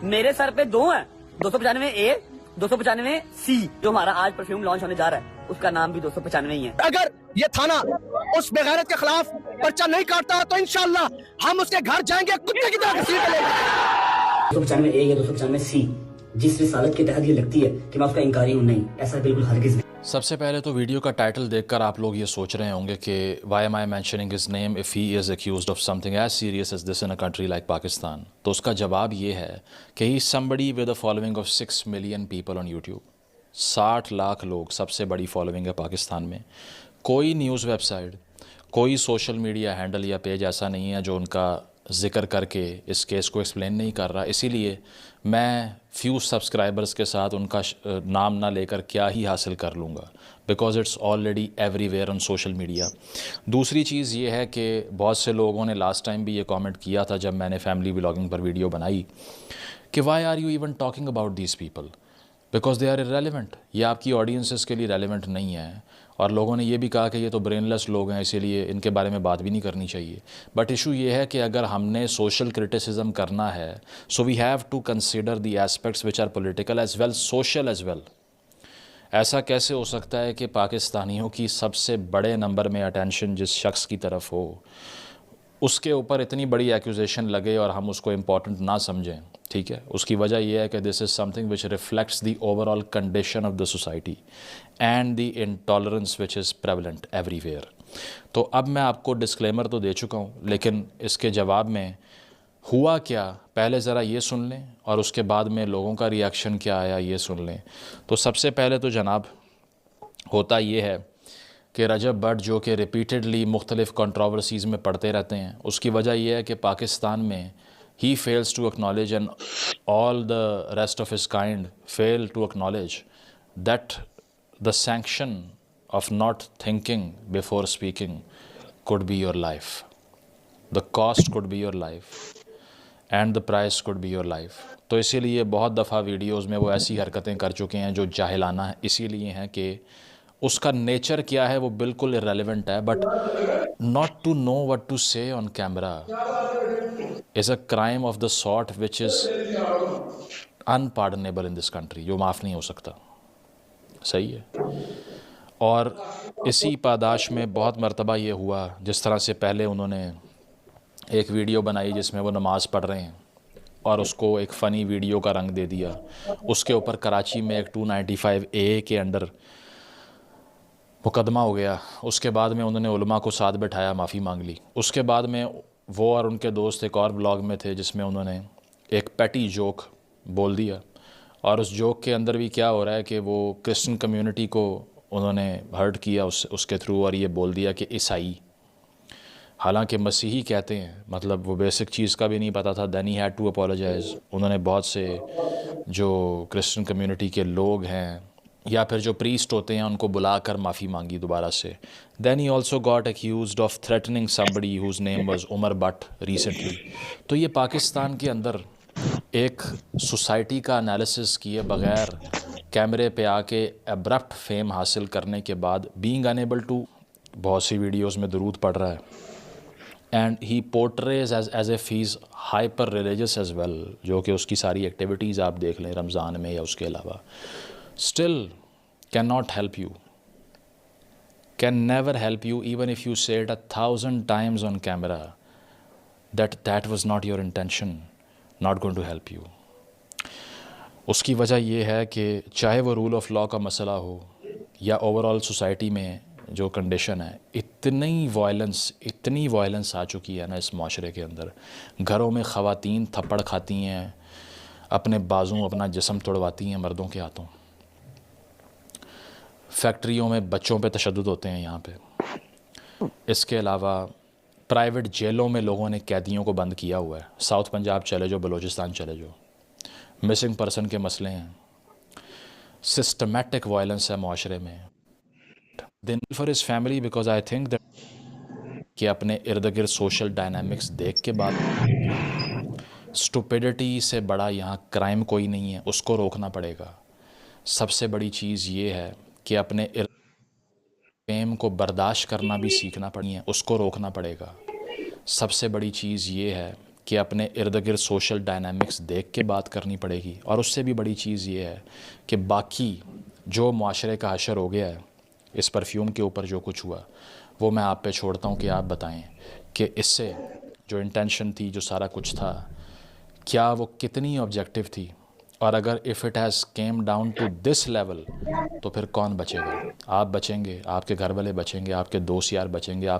میرے سر پہ دو ہیں, 295A 295C. جو ہمارا آج پرفیوم لانچ ہونے جا رہا ہے اس کا نام بھی 295 ہی ہے. اگر یہ تھانہ اس بغیرت کے خلاف پرچہ نہیں کاٹتا تو انشاءاللہ ہم اس کے گھر جائیں گے, کتے کی طرح گھسیٹ لیں گے. 295A یا 295C جس رسالت کے تحت یہ لگتی ہے کہ میں اس کا انکاری ہوں, نہیں, ایسا بالکل ہرگز نہیں. سب سے پہلے تو ویڈیو کا ٹائٹل دیکھ کر آپ لوگ یہ سوچ رہے ہوں گے کہ why am I mentioning his name if he is accused of something as serious as this in a country like Pakistan. تو اس کا جواب یہ ہے کہ he somebody with a following of 6 million people on YouTube. 60 lakh لوگ, سب سے بڑی فالوئنگ ہے پاکستان میں. کوئی نیوز ویب سائٹ, کوئی سوشل میڈیا ہینڈل یا پیج ایسا نہیں ہے جو ان کا ذکر کر کے اس کیس کو ایکسپلین نہیں کر رہا. اسی لیے میں فیو سبسکرائبرز کے ساتھ ان کا نام نہ لے کر کیا ہی حاصل کر لوں گا, because it's already everywhere on social media. دوسری چیز یہ ہے کہ بہت سے لوگوں نے لاسٹ ٹائم بھی یہ کامنٹ کیا تھا جب میں نے فیملی ولاگنگ پر ویڈیو بنائی کہ why are you even talking about these people, because they are irrelevant. یہ آپ کی آڈینسز کے لیے ریلیونٹ نہیں ہے. اور لوگوں نے یہ بھی کہا کہ یہ تو برین لیس لوگ ہیں, اسی لیے ان کے بارے میں بات بھی نہیں کرنی چاہیے. بٹ ایشو یہ ہے کہ اگر ہم نے سوشل کرٹیسزم کرنا ہے, so we have to consider the aspects which are political as well, social as well. ایسا کیسے ہو سکتا ہے کہ پاکستانیوں کی سب سے بڑے نمبر میں اٹینشن جس شخص کی طرف ہو, اس کے اوپر اتنی بڑی ایکوزیشن لگے اور ہم اس کو امپورٹنٹ نہ سمجھیں. ٹھیک ہے, اس کی وجہ یہ ہے کہ this is something which reflects the overall condition of the society and the intolerance which is prevalent everywhere. تو اب میں آپ کو ڈسکلیمر تو دے چکا ہوں, لیکن اس کے جواب میں ہوا کیا پہلے ذرا یہ سن لیں, اور اس کے بعد میں لوگوں کا ریاکشن کیا آیا یہ سن لیں. تو سب سے پہلے تو جناب ہوتا یہ ہے کہ رجب بٹ جو کہ ریپیٹڈلی مختلف کنٹراورسیز میں پڑھتے رہتے ہیں, اس کی وجہ یہ ہے کہ پاکستان میں he fails to acknowledge and all the rest of his kind fail to acknowledge that the sanction of not thinking before speaking could be your life. The cost could be your life and the price could be your life. تو اسی لیے بہت دفعہ videos میں وہ ایسی حرکتیں کر چکے ہیں جو جاہلانہ ہیں, اسی لیے ہیں کہ اس کا نیچر کیا ہے وہ بالکل irrelevant ہے. But not to know what to say on camera is a crime of the sort which is unpardonable in this country, جو معاف نہیں ہو سکتا. صحیح ہے. اور اسی پاداش میں بہت مرتبہ یہ ہوا, جس طرح سے پہلے انہوں نے ایک ویڈیو بنائی جس میں وہ نماز پڑھ رہے ہیں اور اس کو ایک فنی ویڈیو کا رنگ دے دیا. اس کے اوپر کراچی میں ایک 295A کے انڈر مقدمہ ہو گیا. اس کے بعد میں انہوں نے علماء کو ساتھ بٹھایا, معافی مانگ لی. اس کے بعد میں وہ اور ان کے دوست ایک اور بلاگ میں تھے جس میں انہوں نے ایک پیٹی جوک بول دیا, اور اس جوک کے اندر بھی کیا ہو رہا ہے کہ وہ کرسچن کمیونٹی کو انہوں نے ہرٹ کیا اس کے تھرو, اور یہ بول دیا کہ عیسائی, حالانکہ مسیحی کہتے ہیں, مطلب وہ بیسک چیز کا بھی نہیں پتا تھا. دین ہی ہیڈ ٹو اپولوجائز. انہوں نے بہت سے جو کرسچن کمیونٹی کے لوگ ہیں یا پھر جو پریسٹ ہوتے ہیں ان کو بلا کر معافی مانگی دوبارہ سے. Then he also got accused of threatening somebody whose name was Umar Butt recently. تو یہ پاکستان کے اندر ایک سوسائٹی کا انالیسس کیے بغیر کیمرے پہ آ کے ابرپٹ فیم حاصل کرنے کے بعد بینگ انیبل ٹو, بہت سی ویڈیوز میں درود پڑھ رہا ہے, and he portrays as if he is hyper religious as well, جو کہ اس کی ساری ایکٹیویٹیز آپ دیکھ لیں رمضان میں یا اس کے علاوہ. Still cannot help you, can never help you, even if you say it 1,000 times on camera that was not your intention, not going to help you. اس کی وجہ یہ ہے کہ چاہے وہ رول آف لاء کا مسئلہ ہو یا اوور آل سوسائٹی میں جو کنڈیشن ہے, اتنی وائلنس آ چکی ہے نا اس معاشرے کے اندر. گھروں میں خواتین تھپڑ کھاتی ہیں, اپنے بازوں اپنا جسم توڑواتی ہیں مردوں کے ہاتھوں. فیکٹریوں میں بچوں پہ تشدد ہوتے ہیں یہاں پہ. اس کے علاوہ پرائیویٹ جیلوں میں لوگوں نے قیدیوں کو بند کیا ہوا ہے. ساؤتھ پنجاب چلے جو, بلوچستان چلے جو, مسنگ پرسن کے مسئلے ہیں, سسٹمیٹک وائلنس ہے معاشرے میں. Then for his family, because I think that کہ اپنے ارد گرد سوشل ڈائنامکس دیکھ کے بعد اسٹوپیڈٹی سے بڑا یہاں کرائم کوئی نہیں ہے, اس کو روکنا پڑے گا. سب سے بڑی چیز یہ ہے کہ اپنے فیم کو برداشت کرنا بھی سیکھنا پڑی ہے, اس کو روکنا پڑے گا. سب سے بڑی چیز یہ ہے کہ اپنے ارد گرد سوشل ڈائنامکس دیکھ کے بات کرنی پڑے گی. اور اس سے بھی بڑی چیز یہ ہے کہ باقی جو معاشرے کا حشر ہو گیا ہے اس پرفیوم کے اوپر جو کچھ ہوا وہ میں آپ پہ چھوڑتا ہوں کہ آپ بتائیں کہ اس سے جو انٹینشن تھی, جو سارا کچھ تھا, کیا وہ کتنی آبجیکٹیو تھی, اور اگر if it has come down to this level تو پھر کون بچے گا؟ آپ بچیں گے, آپ کے گھر والے بچیں گے, آپ کے دوست یار بچیں گے, آپ